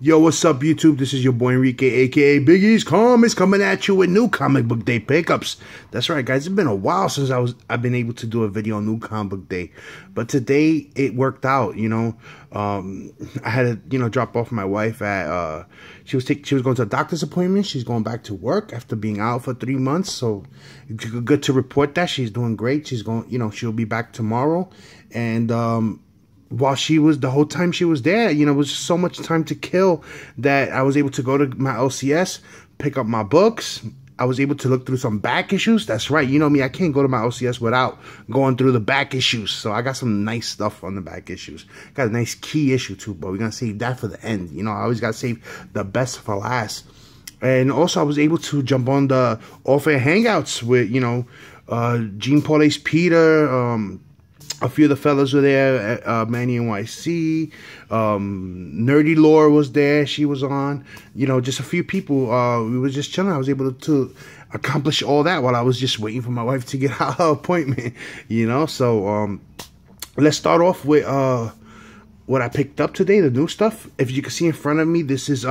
Yo, what's up, YouTube? This is your boy Enrique, aka Biggie's Comics, coming at you with new comic book day pickups. That's right, guys. It's been a while since I've been able to do a video on new comic book day, but today it worked out. I had to drop off my wife at she was going to a doctor's appointment. She's going back to work after being out for 3 months. So good to report that she's doing great. She's going, she'll be back tomorrow, and while the whole time she was there, it was just so much time to kill that I was able to go to my LCS, pick up my books. I was able to look through some back issues. That's right. You know me, I can't go to my LCS without going through the back issues. So I got some nice stuff on the back issues. Got a nice key issue too, but we're going to save that for the end. I always got to save the best for last. And also I was able to jump on the off-air hangouts with, Gene Paul Ace Peter, a few of the fellas were there, Manny NYC, Nerdy Lore was there, she was on, just a few people. We were just chilling. I was able to accomplish all that while I was just waiting for my wife to get her appointment, So, let's start off with what I picked up today, the new stuff. If you can see in front of me, this is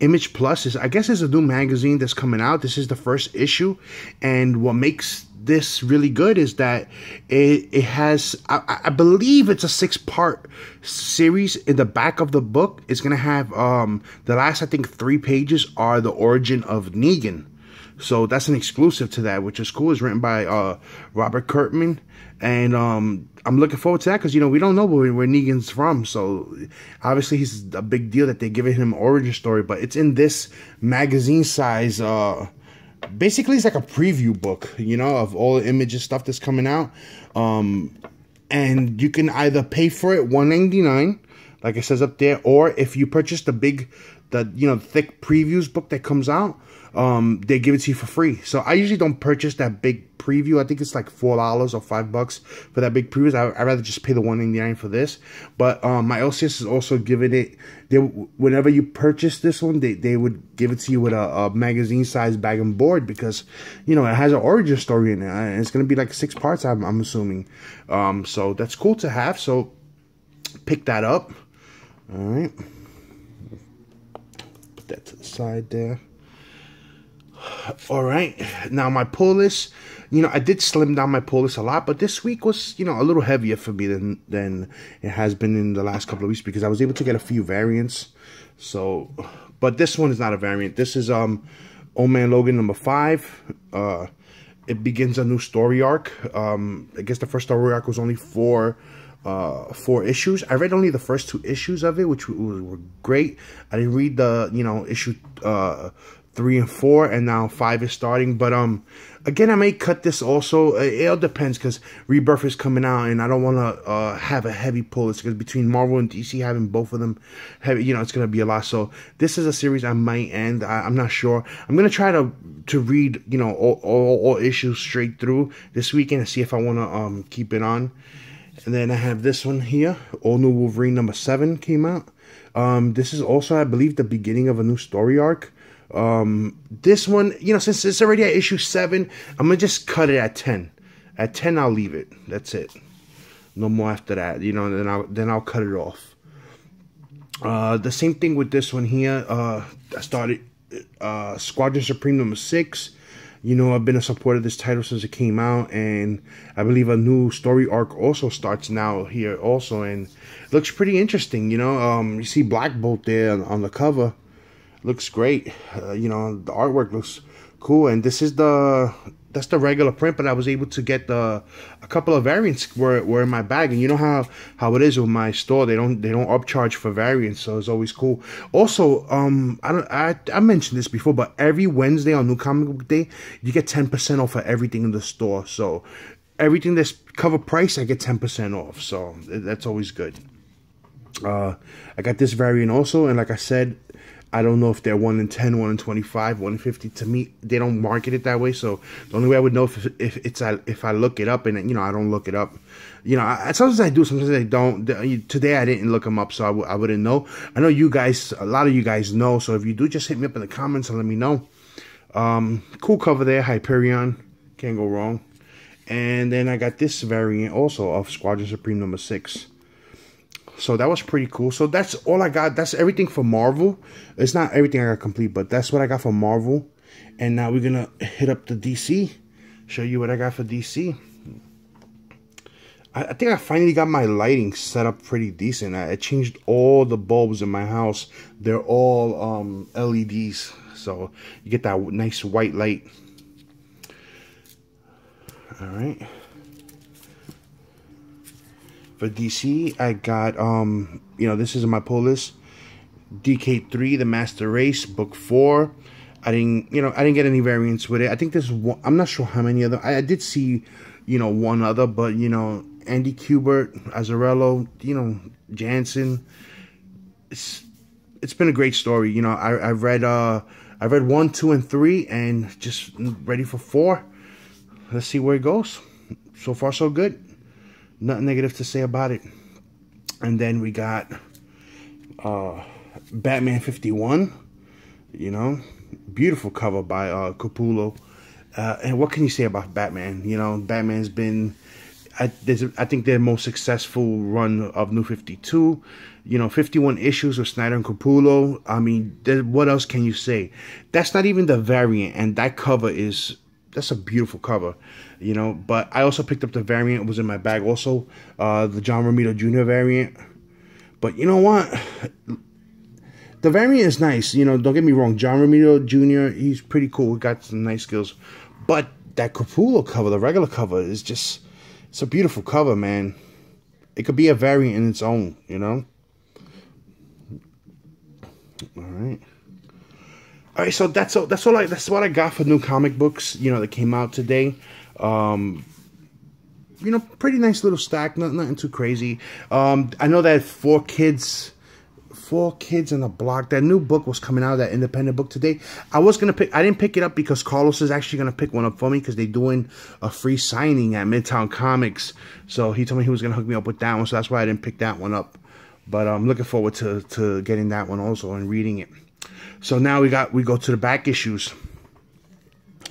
Image Plus. I guess it's a new magazine that's coming out. This is the first issue, and what makes this really good is that it has, I believe it's a 6-part series. In the back of the book, it's gonna have the last, I think, 3 pages are the origin of Negan. So that's an exclusive to that, which is cool. It's written by Robert Kirkman, and I'm looking forward to that because we don't know where Negan's from. So obviously he's a big deal that they're giving him an origin story, but it's in this magazine size. Basically, it's like a preview book, of all the images stuff that's coming out. And you can either pay for it $1.99, like it says up there, or if you purchase the thick previews book that comes out, they give it to you for free. So I usually don't purchase that big preview. I think it's like $4 or $5 for that big previews. I'd rather just pay the $1.99 for this. But my LCS is also giving it, whenever you purchase this one, they would give it to you with a magazine size bag and board, because it has an origin story in it, and it's gonna be like 6 parts, I'm assuming. So that's cool to have. So pick that up. All right, put that to the side there. All right, now my pull list, I did slim down my pull list a lot, but this week was, a little heavier for me than it has been in the last couple of weeks, because I was able to get a few variants. So, but this one is not a variant. This is Old Man Logan number 5. It begins a new story arc. I guess the first story arc was only 4 issues. I read only the first 2 issues of it, which were great. I didn't read the issue 3 and 4, and now 5 is starting. But again, I may cut this also. It all depends, because Rebirth is coming out, and I don't want to have a heavy pull. It's because between Marvel and DC, having both of them heavy, it's going to be a lot. So this is a series I might end. I'm not sure. I'm going to try to read all issues straight through this weekend and see if I want to keep it on. And then I have this one here, All New Wolverine number 7 came out. This is also, I believe, the beginning of a new story arc. This one, since it's already at issue 7, I'm gonna just cut it at 10. At 10, I'll leave it. That's it. No more after that. Then I'll cut it off. The same thing with this one here. I started Squadron Supreme number 6. I've been a supporter of this title since it came out, and I believe a new story arc also starts now here also, and it looks pretty interesting. You see Black Bolt there on the cover. Looks great. The artwork looks cool, and this is that's the regular print, but I was able to get a couple of variants were in my bag. And you know how it is with my store, they don't upcharge for variants, so it's always cool. Also, I mentioned this before, but every Wednesday on New Comic Book Day, you get 10% off of everything in the store. So everything that's cover price, I get 10% off. So that's always good. I got this variant also, and like I said, I don't know if they're 1 in 10, 1 in 25, 1 in 50. To me, they don't market it that way. So the only way I would know if I look it up, and I don't look it up. Sometimes I do, sometimes I don't. Today I didn't look them up, so I wouldn't know. I know you guys, a lot of you guys know. So if you do, just hit me up in the comments and let me know. Cool cover there, Hyperion, can't go wrong. And then I got this variant also of Squadron Supreme number 6. So that was pretty cool. So that's all I got. That's everything for Marvel. It's not everything I got complete, but that's what I got for Marvel. And now we're going to hit up the DC. Show you what I got for DC. I think I finally got my lighting set up pretty decent. I changed all the bulbs in my house. They're all LEDs. So you get that nice white light. All right. For DC, I got, you know, this is in my pull list. DK3, The Master Race, Book 4. I didn't get any variants with it. I think there's one, I'm not sure how many other. I did see, you know, one other, but, you know, Andy Kubert, Azzarello, you know, Jansen. It's been a great story. You know, I've read 1, 2, and 3, and just ready for 4. Let's see where it goes. So far, so good. Nothing negative to say about it. And then we got Batman 51. You know, beautiful cover by Capullo. And what can you say about Batman? You know, Batman's been, I think, their most successful run of New 52. You know, 51 issues with Snyder and Capullo. I mean, what else can you say? That's not even the variant, and that cover is, that's a beautiful cover, you know. But I also picked up the variant. It was in my bag also, the John Romita Jr. variant. But you know what? The variant is nice, you know, don't get me wrong. John Romita Jr., he's pretty cool. He got some nice skills. But that Capullo cover, the regular cover, is just, it's a beautiful cover, man. It could be a variant in its own, you know. All right. All right, so that's what I got for new comic books, you know, that came out today. You know, pretty nice little stack, nothing too crazy. I know that 4 Kids in a Block, that new book was coming out, that independent book today. I didn't pick it up because Carlos is actually gonna pick one up for me because they're doing a free signing at Midtown Comics. So he told me he was gonna hook me up with that one, so that's why I didn't pick that one up. But I'm looking forward to getting that one also and reading it. So now we go to the back issues.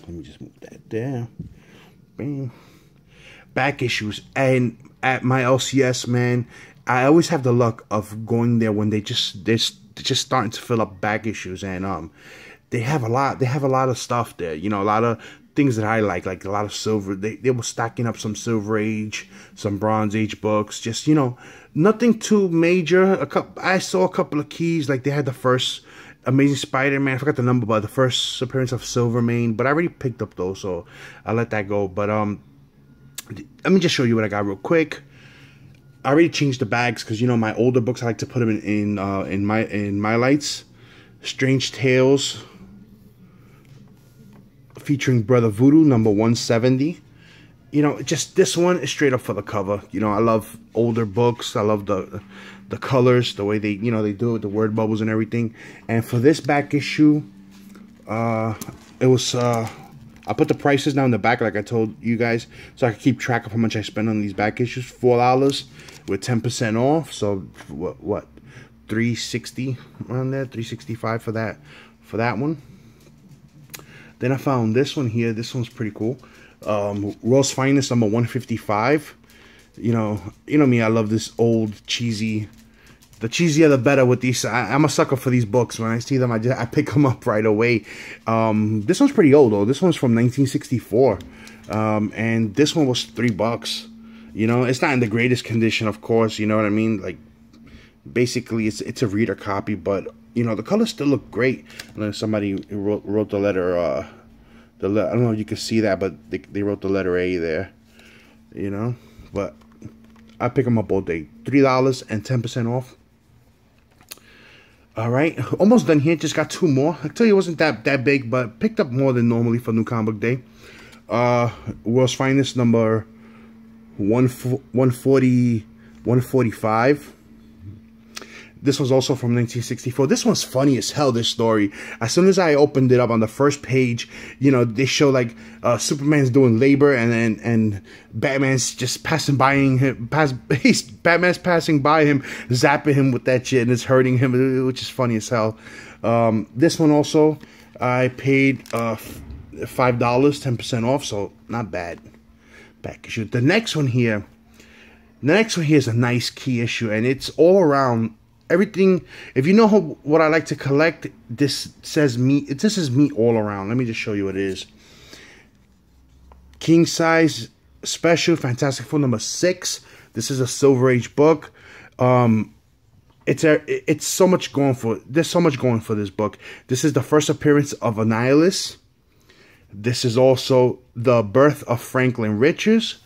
Let me just move that there. Bam. Back issues. And at my LCS, man, I always have the luck of going there when they're just starting to fill up back issues, and they have a lot of stuff there, you know, a lot of things that I like a lot of silver. They were stacking up some Silver Age, some Bronze Age books, just, you know, nothing too major. I saw a couple of keys, like they had the first Amazing Spider-Man, I forgot the number, but the first appearance of Silvermane, but I already picked up those, so I let that go. But let me just show you what I got real quick. I already changed the bags because, you know, my older books, I like to put them in my lights. Strange Tales featuring Brother Voodoo, number 170. You know, just this one is straight up for the cover. You know, I love older books. I love the colors, the way they, you know, they do it, the word bubbles and everything. And for this back issue, it was I put the prices down in the back like I told you guys, so I can keep track of how much I spend on these back issues. $4 with 10% off. So what $360 around there, $365 for that one. Then I found this one here. This one's pretty cool. World's Finest, number 155. You know me, I love this old cheesy. The cheesier the better with these. I'm a sucker for these books. When I see them, I pick them up right away. This one's pretty old though. This one's from 1964, and this one was $3. You know, it's not in the greatest condition, of course. You know what I mean? Like, basically, it's a reader copy, but you know the colors still look great. And then somebody wrote the letter. I don't know if you can see that, but they wrote the letter A there. You know, but I pick them up all day. $3 and 10% off. All right, almost done here. Just got 2 more. I tell you, it wasn't that big, but picked up more than normally for New Comic Book Day. World's Finest, number 145. This was also from 1964. This one's funny as hell, this story. As soon as I opened it up on the first page, you know, they show like Superman's doing labor, and Batman's just passing by him. Batman's passing by him, zapping him with that shit, and it's hurting him, which is funny as hell. This one also, I paid $5, 10% off, so not bad. Back issue. The next one here, The next one here is a nice key issue, and it's all around everything. If you know what I like to collect, this says me. This is me all around. Let me just show you what it is. King size special Fantastic Four number 6. This is a Silver Age book. It's so much going for. There's so much going for this book. This is the first appearance of Annihilus. This is also the birth of Franklin Richards.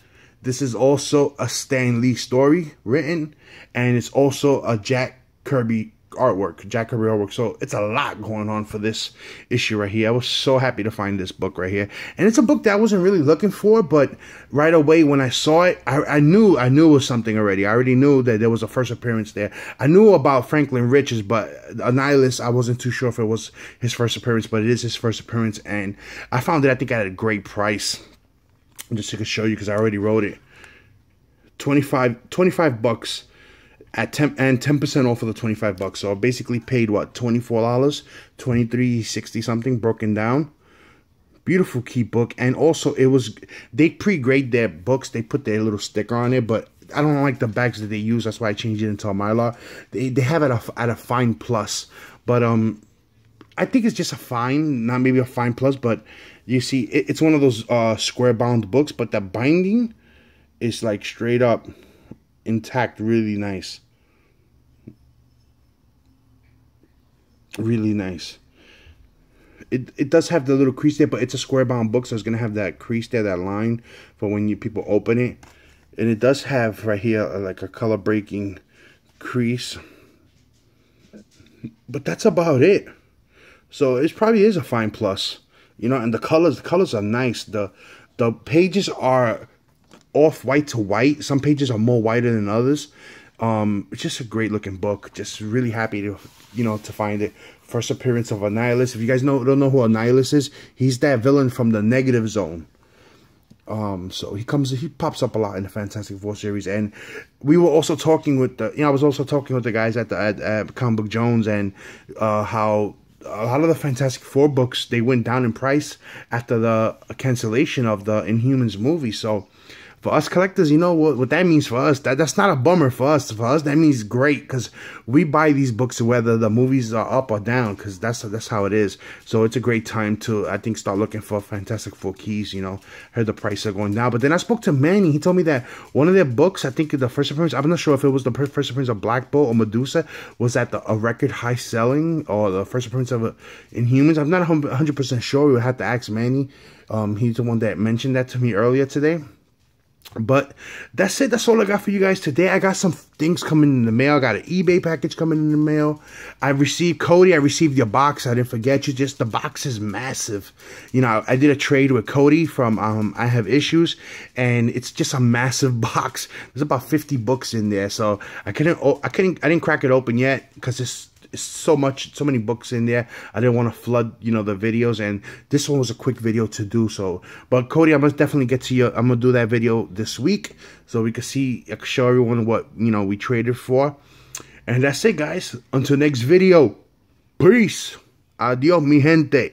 This is also a Stan Lee story written, and it's also a Jack Kirby artwork. So it's a lot going on for this issue right here. I was so happy to find this book right here, and it's a book that I wasn't really looking for, but right away when I saw it, I knew it was something already. I already knew that there was a first appearance there. I knew about Franklin Richards, but Annihilus, I wasn't too sure if it was his first appearance, but it is his first appearance, and I found it, I think, at a great price. Just to show you, because I already wrote it. 25 bucks. At 10% off of the 25 bucks. So I basically paid what, $24, $23.60 something, broken down. Beautiful key book. And also they pre-grade their books. They put their little sticker on it, but I don't like the bags that they use. That's why I changed it into a Mylar. They have it at a fine plus, but I think it's just a fine, not maybe a fine plus, but you see, it's one of those square bound books, but the binding is like straight up intact, really nice. Really nice. It does have the little crease there, but it's a square bound book, so it's gonna have that crease there, that line for when people open it. And it does have right here like a color breaking crease, but that's about it. So it probably is a fine plus, you know. And the colors are nice. The pages are off white to white. Some pages are more whiter than others. It's just a great looking book. Just really happy to, to find it. First appearance of Annihilus. If you guys don't know who Annihilus is, he's that villain from the Negative Zone. So he pops up a lot in the Fantastic Four series. And we were also talking with I was also talking with the guys at Comic Book Jones, and how a lot of the Fantastic Four books, they went down in price after the cancellation of the Inhumans movie. So for us collectors, you know what that means for us. That's not a bummer for us. For us, that means great, because we buy these books whether the movies are up or down, because that's how it is. So it's a great time to, I think, start looking for Fantastic Four keys. Heard the prices are going down. But then I spoke to Manny. He told me that one of their books, I think the first appearance, I'm not sure if it was the first appearance of Black Bolt or Medusa, was at a record high selling, or the first appearance of Inhumans. I'm not 100% sure. We would have to ask Manny. He's the one that mentioned that to me earlier today. But that's it. That's all I got for you guys today. I got some things coming in the mail. I got an eBay package coming in the mail. I received Cody. I received your box. I didn't forget you. Just the box is massive. I did a trade with Cody from I Have Issues, and it's just a massive box. There's about 50 books in there, so I didn't crack it open yet, because it's so many books in there. I didn't want to flood the videos, and this one was a quick video to do. So but Cody, I'm gonna definitely get to you. I'm gonna do that video this week, so we can I can show everyone what we traded for. And that's it, guys. Until next video, peace. Adios, mi gente.